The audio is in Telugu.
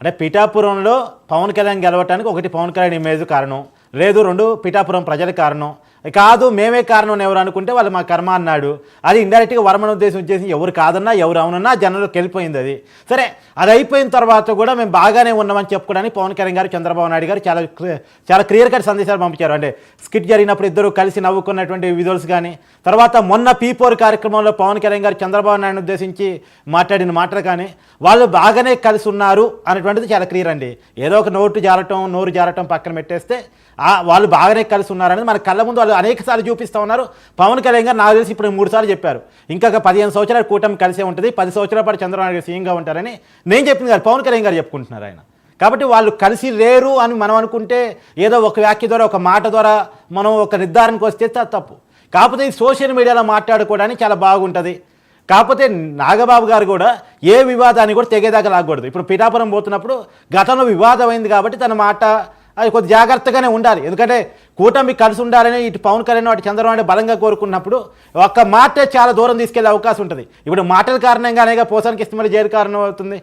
అంటే పిఠాపురంలో పవన్ కళ్యాణ్ గెలవటానికి ఒకటి పవన్ కళ్యాణ్ ఇమేజ్ కారణం, లేదు రెండు పిఠాపురం ప్రజల కారణం, కాదు మేమే కారణం ఎవరు అనుకుంటే వాళ్ళు మా కర్మ అన్నాడు. అది ఇండైరెక్ట్గా వర్మను ఉద్దేశం ఎవరు కాదన్నా ఎవరు అవునన్నా జనంలోకి వెళ్ళిపోయింది. అది సరే, అది అయిపోయిన తర్వాత కూడా మేము బాగానే ఉన్నామని చెప్పుకోవడానికి పవన్ కళ్యాణ్ గారు చంద్రబాబు నాయుడు గారు చాలా క్లియర్ కట్ సందేశాలు పంపించారు. అంటే స్కిట్ జరిగినప్పుడు ఇద్దరు కలిసి నవ్వుకున్నటువంటి విజువల్స్ కానీ, తర్వాత మొన్న పీపోర్ కార్యక్రమంలో పవన్ కళ్యాణ్ గారు చంద్రబాబు నాయుడు ఉద్దేశించి మాట్లాడిన మాటలు కానీ వాళ్ళు బాగానే కలిసి ఉన్నారు అనేటువంటిది చాలా క్లియర్ అండి. ఏదో ఒక నోరు జారటం పక్కన పెట్టేస్తే వాళ్ళు బాగానే కలిసి ఉన్నారనేది మన కళ్ళ ముందు వాళ్ళు అనేక సార్లు చూపిస్తూ ఉన్నారు. పవన్ కళ్యాణ్ గారు నాకు తెలిసి ఇప్పుడు 3 సార్లు చెప్పారు, ఇంకా 15 సంవత్సరాలు కూటమి కలిసే ఉంటుంది, 10 సంవత్సరాల పాటు చంద్రబాబు నాయుడు సీఎంగా ఉంటారని నేను చెప్పింది కాదు, పవన్ కళ్యాణ్ గారు చెప్పుకుంటున్నారు ఆయన. కాబట్టి వాళ్ళు కలిసి లేరు అని మనం అనుకుంటే, ఏదో ఒక వ్యాఖ్య ద్వారా ఒక మాట ద్వారా మనం ఒక నిర్ధారణకు వస్తే తప్పు. కాకపోతే ఈ సోషల్ మీడియాలో మాట్లాడుకోవడానికి చాలా బాగుంటుంది. కాకపోతే నాగబాబు గారు కూడా ఏ వివాదాన్ని కూడా తెగేదాకా లాగకూడదు. ఇప్పుడు పిఠాపురం పోతున్నప్పుడు గతంలో వివాదం అయింది కాబట్టి తన మాట అది కొద్ది జాగ్రత్తగానే ఉండాలి. ఎందుకంటే కూటమి కలిసి ఉండాలని ఇటు పవన్ కళ్యాణ్ అటు చంద్రబాబు బలంగా కోరుకున్నప్పుడు ఒక్క మాట చాలా దూరం తీసుకెళ్లే అవకాశం ఉంటుంది. ఇప్పుడు మాటల కారణంగానే పోసానికి ఇష్టమని జైలు కారణం అవుతుంది.